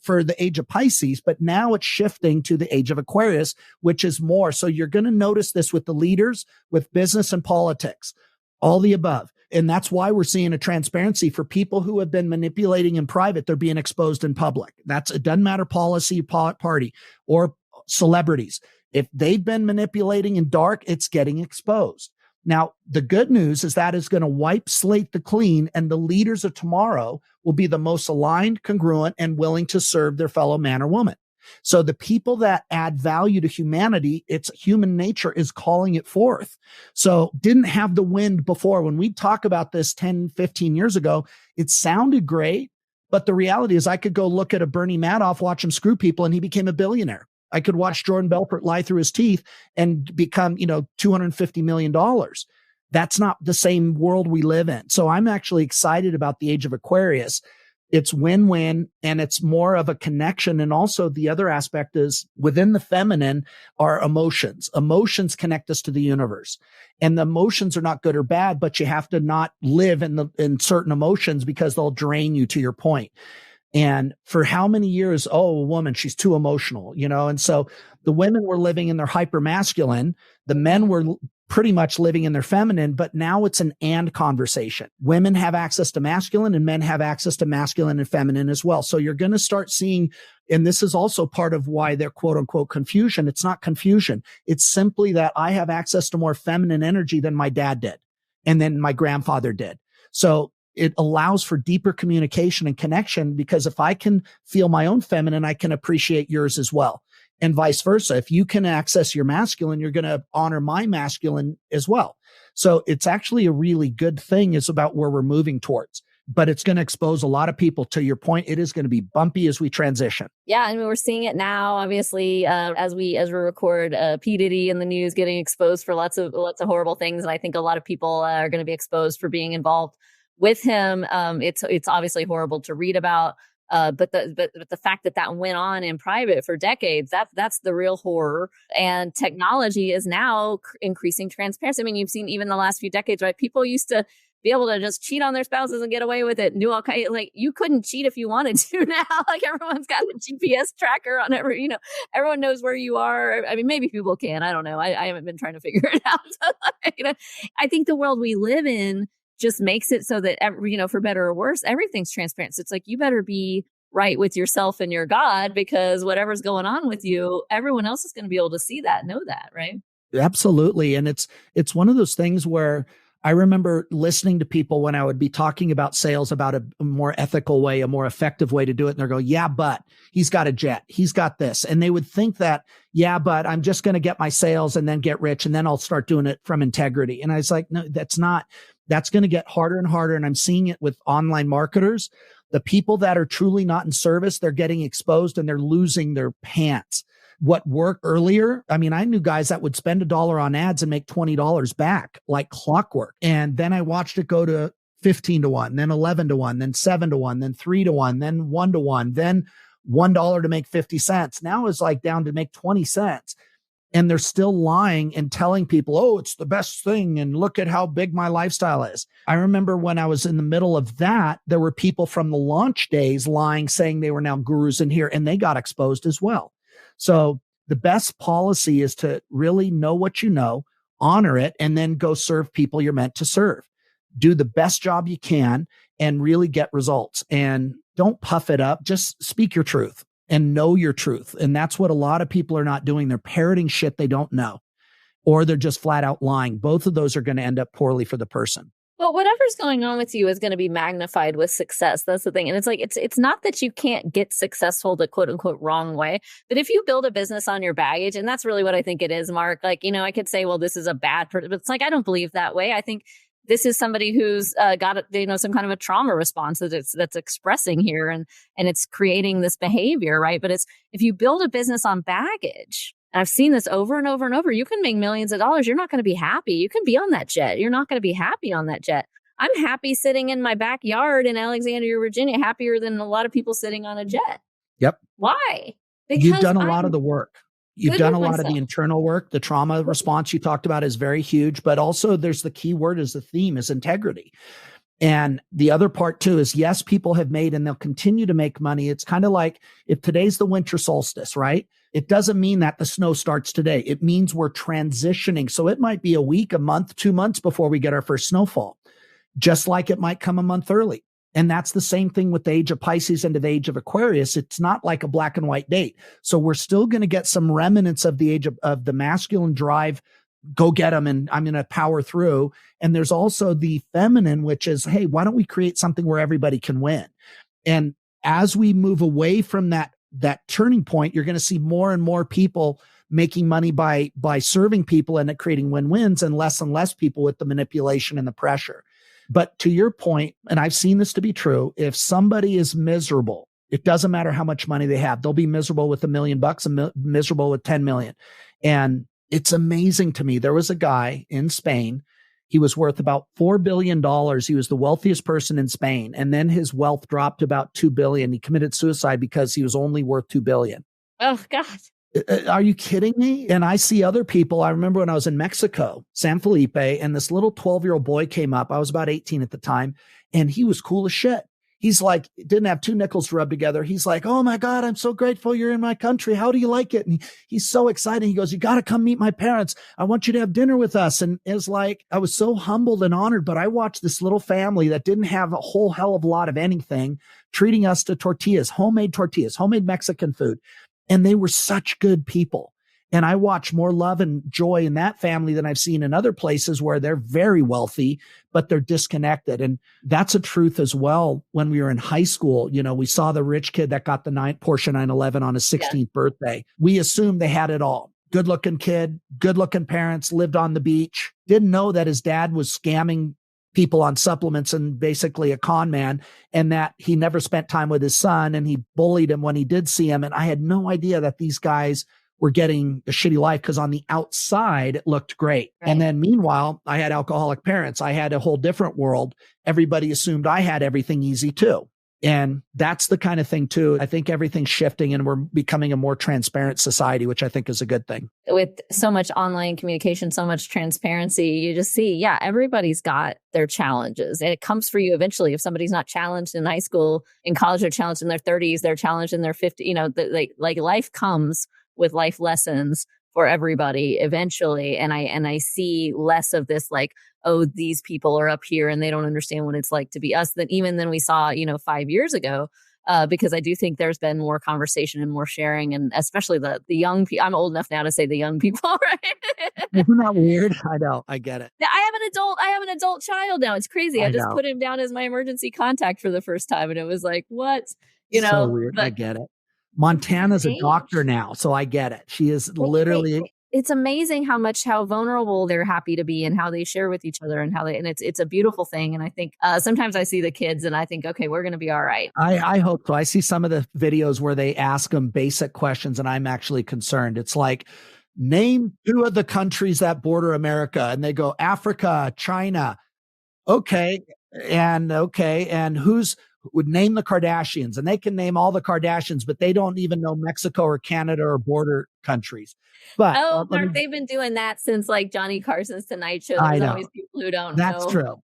for the age of Pisces, but now it's shifting to the age of Aquarius, which is more. So you're going to notice this with the leaders, with business and politics, all the above. And that's why we're seeing a transparency for people who have been manipulating in private. They're being exposed in public. It doesn't matter policy, party, or celebrities. If they've been manipulating in dark, it's getting exposed. Now, the good news is that is going to wipe slate the clean, and the leaders of tomorrow will be the most aligned, congruent, and willing to serve their fellow man or woman. So the people that add value to humanity, it's human nature is calling it forth. So didn't have the wind before. When we talk about this 10, 15 years ago, it sounded great, but the reality is I could go look at a Bernie Madoff, watch him screw people, and he became a billionaire. I could watch Jordan Belfort lie through his teeth and become, $250 million. That's not the same world we live in. So I'm actually excited about the age of Aquarius. It's win-win, and it's more of a connection. And also the other aspect is within the feminine are emotions. Emotions connect us to the universe, and the emotions are not good or bad, but you have to not live in certain emotions because they'll drain you, to your point. And for how many years, a woman, she's too emotional, and so the women were living in their hyper masculine. The men were pretty much living in their feminine, but now it's an and conversation. Women have access to masculine and men have access to masculine and feminine as well. So you're going to start seeing, and this is also part of why they're quote unquote confusion. It's not confusion. It's simply that I have access to more feminine energy than my dad did. And then my grandfather did. So it allows for deeper communication and connection, because if I can feel my own feminine, I can appreciate yours as well. And vice versa. If you can access your masculine, you're going to honor my masculine as well. So it's actually a really good thing. It's about where we're moving towards, but it's going to expose a lot of people. To your point, it is going to be bumpy as we transition. Yeah. I mean, we're seeing it now, obviously, as we record, P. Diddy in the news getting exposed for lots of horrible things. And I think a lot of people are going to be exposed for being involved with him. It's obviously horrible to read about. But the fact that went on in private for decades, that's the real horror. And technology is now increasing transparency. I mean, you've seen even the last few decades, right? People used to be able to just cheat on their spouses and get away with it and do all kinds, like you couldn't cheat if you wanted to now. Like everyone's got a GPS tracker on everyone knows where you are. I mean, maybe people can, I don't know. I haven't been trying to figure it out. I think the world we live in just makes it so that, for better or worse, everything's transparent. So it's like, you better be right with yourself and your God, because whatever's going on with you, everyone else is going to be able to see that, know that, right? Absolutely. And it's one of those things where I remember listening to people when I would be talking about sales, about a more ethical way, a more effective way to do it. And they're going, yeah, but he's got a jet, he's got this. And they would think that, yeah, but I'm just going to get my sales and then get rich and then I'll start doing it from integrity. And I was like, no, that's going to get harder and harder. And I'm seeing it with online marketers. The people that are truly not in service, they're getting exposed and they're losing their pants. What worked earlier, I mean, I knew guys that would spend $1 on ads and make $20 back like clockwork. And then I watched it go to 15 to 1, then 11 to 1, then 7 to 1, then 3 to 1, then 1 to 1, then $1 to make 50 cents. Now it's like down to make 20 cents. And they're still lying and telling people, oh, it's the best thing. And look at how big my lifestyle is. I remember when I was in the middle of that, there were people from the launch days lying, saying they were now gurus in here, and they got exposed as well. So the best policy is to really know what you know, honor it, and then go serve people you're meant to serve. Do the best job you can and really get results. And don't puff it up. Just speak your truth and know your truth. And that's what a lot of people are not doing. They're parroting shit they don't know, or they're just flat out lying. Both of those are going to end up poorly for the person. Well, whatever's going on with you is going to be magnified with success. That's the thing. And it's like, it's not that you can't get successful the quote unquote wrong way, but if you build a business on your baggage, and that's really what I think it is, Mark, like, I could say, well, this is a bad person, but it's like, I don't believe that way. I think this is somebody who's got, some kind of a trauma response that's expressing here, and it's creating this behavior, right? But if you build a business on baggage, and I've seen this over and over and over, you can make millions of dollars. You're not going to be happy. You can be on that jet. You're not going to be happy on that jet. I'm happy sitting in my backyard in Alexandria, Virginia, happier than a lot of people sitting on a jet. Yep. Why? Because you've done a lot of the work. You've done a lot of the internal work. The trauma response you talked about is very huge, but also there's the key word, is the theme, is integrity. And the other part too is, yes, people have made and they'll continue to make money. It's kind of like if today's the winter solstice, right? It doesn't mean that the snow starts today. It means we're transitioning. So it might be a week, a month, 2 months before we get our first snowfall, just like it might come a month early. And that's the same thing with the age of Pisces and the age of Aquarius. It's not like a black and white date. So we're still going to get some remnants of the age of the masculine drive, go get them, and I'm going to power through. And there's also the feminine, which is, hey, why don't we create something where everybody can win? And as we move away from that turning point, you're going to see more and more people making money by serving people and creating win-wins, and less people with the manipulation and the pressure. But to your point, and I've seen this to be true, if somebody is miserable, it doesn't matter how much money they have. They'll be miserable with $1 million and miserable with 10 million. And it's amazing to me. There was a guy in Spain. He was worth about $4 billion. He was the wealthiest person in Spain. And then his wealth dropped to about 2 billion. He committed suicide because he was only worth 2 billion. Oh, God. Are you kidding me? And I see other people. I remember when I was in Mexico, San Felipe, and this little 12-year-old boy came up. I was about 18 at the time, and he was cool as shit. He's like, didn't have 2 nickels to rub together. He's like, oh my God, I'm so grateful you're in my country. How do you like it? And he's so excited. He goes, you got to come meet my parents. I want you to have dinner with us. And it's like, I was so humbled and honored, but I watched this little family that didn't have a whole hell of a lot of anything treating us to tortillas, homemade Mexican food. And they were such good people. And I watch more love and joy in that family than I've seen in other places where they're very wealthy, but they're disconnected. And that's a truth as well. When we were in high school, we saw the rich kid that got the Porsche 911 on his 16th birthday. We assumed they had it all. Good looking kid, good looking parents, lived on the beach, didn't know that his dad was scamming people on supplements and basically a con man, and that he never spent time with his son, and he bullied him when he did see him. And I had no idea that these guys were getting a shitty life, because on the outside, it looked great. Right. And then meanwhile, I had alcoholic parents. I had a whole different world. Everybody assumed I had everything easy too. And that's the kind of thing too. I think everything's shifting and we're becoming a more transparent society, which I think is a good thing. With so much online communication, so much transparency, you just see, yeah, everybody's got their challenges. And it comes for you eventually. If somebody's not challenged in high school, in college, they're challenged in their 30s, they're challenged in their 50s, like life comes with life lessons for everybody eventually. And I see less of this like, oh, these people are up here and they don't understand what it's like to be us than we saw, 5 years ago. Because I do think there's been more conversation and more sharing, and especially the young people. I'm old enough now to say the young people, right? Isn't that weird? I know. I get it. I have an adult child now. It's crazy. I just know. put him down as my emergency contact for the first time. And it was like, what? So weird. I get it. Montana's a doctor now, so I get it. She is literally. It's amazing how vulnerable they're happy to be and how they share with each other and it's a beautiful thing. And I think sometimes I see the kids and I think, okay, we're going to be all right. I hope so. I see some of the videos where they ask them basic questions and I'm actually concerned. It's like, name 2 of the countries that border America. And they go, Africa, China. Okay. And who's would name the Kardashians, and they can name all the Kardashians, but they don't even know Mexico or Canada or border countries. But Mark, they've been doing that since like Johnny Carson's Tonight Show. There's always people who don't know. That's true.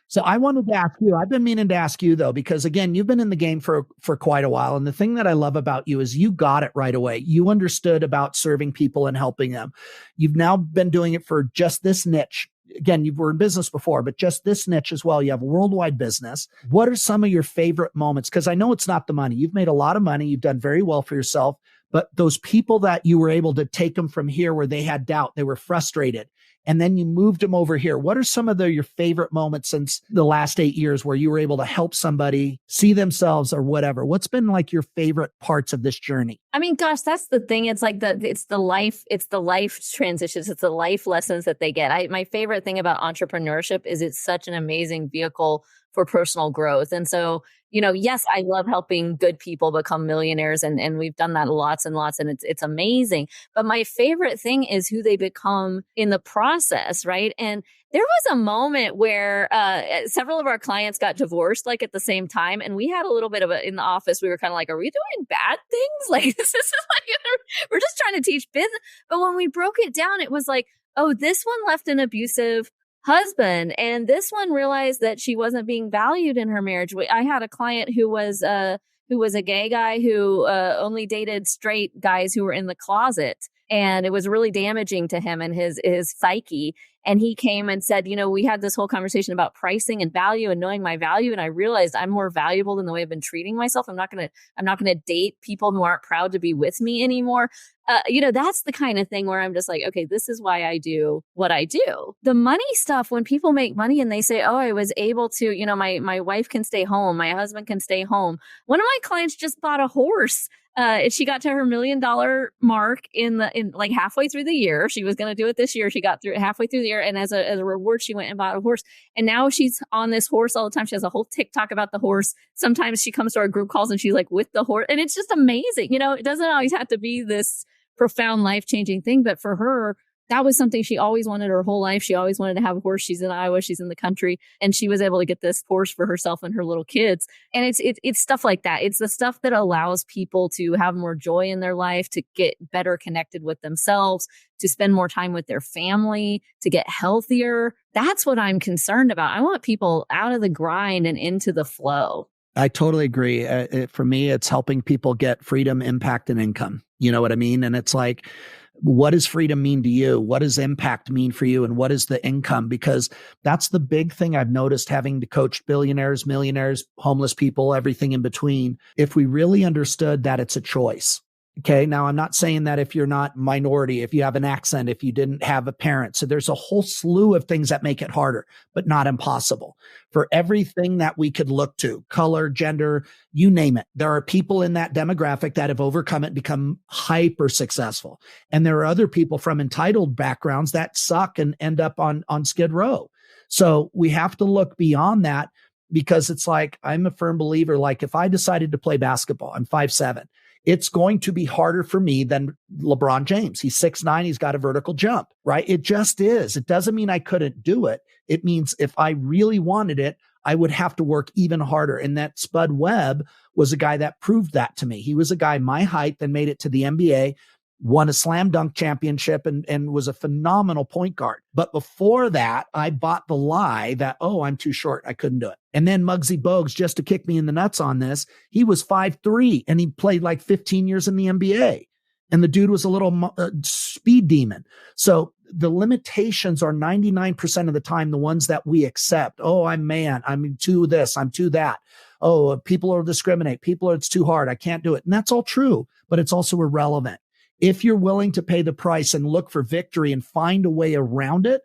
So I wanted to ask you, I've been meaning to ask you though, because again, you've been in the game for quite a while. And the thing that I love about you is you got it right away. You understood about serving people and helping them. You've now been doing it for just this niche. Again, you were in business before, but just this niche as well. You have a worldwide business. What are some of your favorite moments? Because I know it's not the money. You've made a lot of money. You've done very well for yourself. But those people that you were able to take them from here where they had doubt, they were frustrated, and then you moved them over here. What are some of your favorite moments since the last 8 years where you were able to help somebody see themselves or whatever? What's been like your favorite parts of this journey? I mean, gosh, that's the thing. It's like it's the life transitions. It's the life lessons that they get. My favorite thing about entrepreneurship is it's such an amazing vehicle for personal growth. And so, yes, I love helping good people become millionaires. And we've done that lots and lots. And it's amazing. But my favorite thing is who they become in the process, right? And there was a moment where several of our clients got divorced like at the same time. And we had a little bit of in the office, we were kind of like, are we doing bad things? Like, this is like, we're just trying to teach business. But when we broke it down, it was like, oh, this one left an abusive husband, and this one realized that she wasn't being valued in her marriage. I had a client who was a gay guy who only dated straight guys who were in the closet, and it was really damaging to him and his psyche. And he came and said, we had this whole conversation about pricing and value and knowing my value, and I realized I'm more valuable than the way I've been treating myself. I'm not gonna date people who aren't proud to be with me anymore. That's the kind of thing where I'm just like, okay, this is why I do what I do. The money stuff, when people make money and they say, oh, I was able to, my wife can stay home, my husband can stay home. One of my clients just bought a horse. She got to her $1 million mark in like halfway through the year. She was going to do it this year. She got through halfway through the year. And as a reward, she went and bought a horse. And now she's on this horse all the time. She has a whole TikTok about the horse. Sometimes she comes to our group calls and she's like with the horse. And it's just amazing. It doesn't always have to be this profound life-changing thing. But for her, that was something she always wanted her whole life. She always wanted to have a horse. She's in Iowa. She's in the country. And she was able to get this horse for herself and her little kids. And it's stuff like that. It's the stuff that allows people to have more joy in their life, to get better connected with themselves, to spend more time with their family, to get healthier. That's what I'm concerned about. I want people out of the grind and into the flow. I totally agree. For me, it's helping people get freedom, impact, and income. You know what I mean? And it's like, what does freedom mean to you? What does impact mean for you? And what is the income? Because that's the big thing I've noticed having to coach billionaires, millionaires, homeless people, everything in between. If we really understood that it's a choice. Okay. Now, I'm not saying that if you're not minority, if you have an accent, if you didn't have a parent. So there's a whole slew of things that make it harder, but not impossible. For everything that we could look to, color, gender, you name it. There are people in that demographic that have overcome it, become hyper successful. And there are other people from entitled backgrounds that suck and end up on Skid Row. So we have to look beyond that, because it's like, I'm a firm believer, like if I decided to play basketball, I'm 5'7", it's going to be harder for me than LeBron James. He's 6'9". He's got a vertical jump, right? It just is. It doesn't mean I couldn't do it. It means if I really wanted it, I would have to work even harder. And that Spud Webb was a guy that proved that to me. He was a guy my height that made it to the NBA, won a slam dunk championship, and was a phenomenal point guard. But before that, I bought the lie that, oh, I'm too short, I couldn't do it. And then Muggsy Bogues, just to kick me in the nuts on this, he was 5'3", and he played like 15 years in the NBA. And the dude was a little speed demon. So the limitations are 99% of the time the ones that we accept. Oh, I'm man. I'm too this. I'm too that. Oh, people will discriminate. It's too hard. I can't do it. And that's all true, but it's also irrelevant. If you're willing to pay the price and look for victory and find a way around it,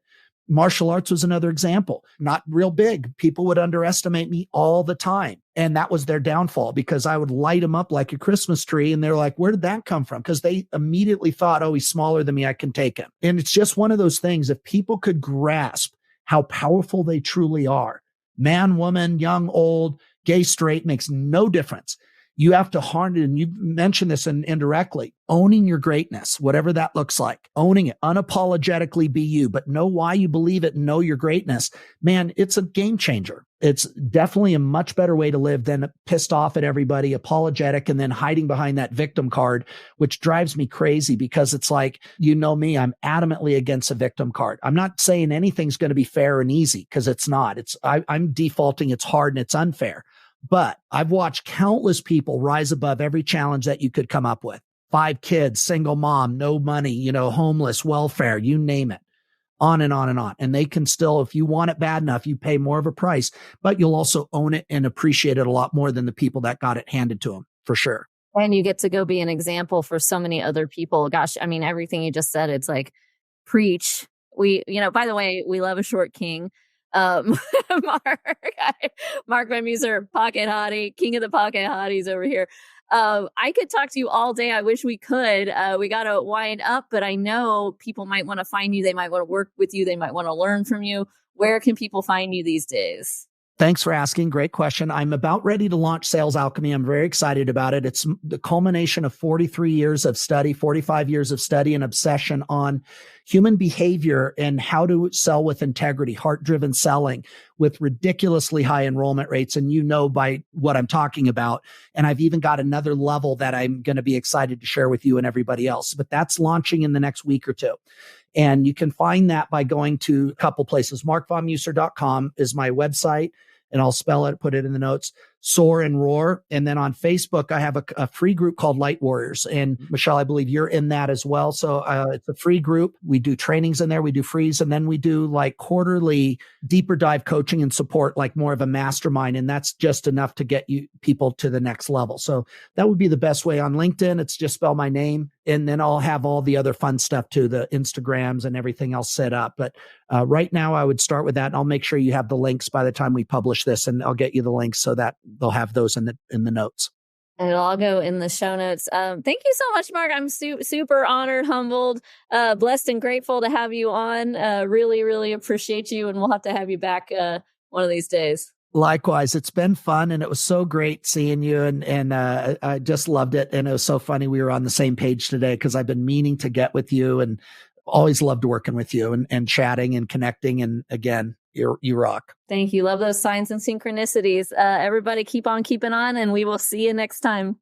martial arts was another example. Not real big. People would underestimate me all the time. And that was their downfall, because I would light them up like a Christmas tree. And they're like, where did that come from? Because they immediately thought, oh, he's smaller than me, I can take him. And it's just one of those things. If people could grasp how powerful they truly are, man, woman, young, old, gay, straight, makes no difference. You have to harness it, and you mentioned this indirectly, owning your greatness, whatever that looks like, owning it, unapologetically be you, but know why you believe it and know your greatness. Man, it's a game changer. It's definitely a much better way to live than pissed off at everybody, apologetic, and then hiding behind that victim card, which drives me crazy, because it's like, you know me, I'm adamantly against a victim card. I'm not saying anything's going to be fair and easy, because it's not. I'm defaulting it's hard and it's unfair. But I've watched countless people rise above every challenge that you could come up with. 5 kids, single mom, no money, homeless, welfare, you name it, on and on and on. And they can still, if you want it bad enough, you pay more of a price, but you'll also own it and appreciate it a lot more than the people that got it handed to them, for sure. And you get to go be an example for so many other people. Gosh, I mean, everything you just said, it's like, preach. By the way, we love a short king. Marc Von Musser, pocket hottie, king of the pocket hotties over here. I could talk to you all day. I wish we could. We got to wind up, but I know people might want to find you. They might want to work with you. They might want to learn from you. Where can people find you these days? Thanks for asking. Great question. I'm about ready to launch Sales Alchemy. I'm very excited about it. It's the culmination of 43 years of study, 45 years of study and obsession on human behavior and how to sell with integrity, heart-driven selling with ridiculously high enrollment rates. And by what I'm talking about. And I've even got another level that I'm going to be excited to share with you and everybody else. But that's launching in the next week or two. And you can find that by going to a couple places. marcvonmusser.com is my website, and I'll spell it, put it in the notes, Soar and Roar. And then on Facebook, I have a free group called Light Warriors. And Michelle, I believe you're in that as well. So it's a free group. We do trainings in there. We do frees. And then we do like quarterly deeper dive coaching and support, like more of a mastermind. And that's just enough to get you people to the next level. So that would be the best way. On LinkedIn, it's just spell my name. And then I'll have all the other fun stuff too, the Instagrams and everything else set up. But right now I would start with that. And I'll make sure you have the links by the time we publish this, and I'll get you the links so that they'll have those in the notes. And it'll all go in the show notes. Thank you so much, Marc. I'm super honored, humbled, blessed, and grateful to have you on. Really, really appreciate you. And we'll have to have you back one of these days. Likewise, it's been fun, and it was so great seeing you, and I just loved it. And it was so funny we were on the same page today, because I've been meaning to get with you, and always loved working with you and chatting and connecting. And again, you rock. Thank you. Love those signs and synchronicities. Everybody keep on keeping on, and we will see you next time.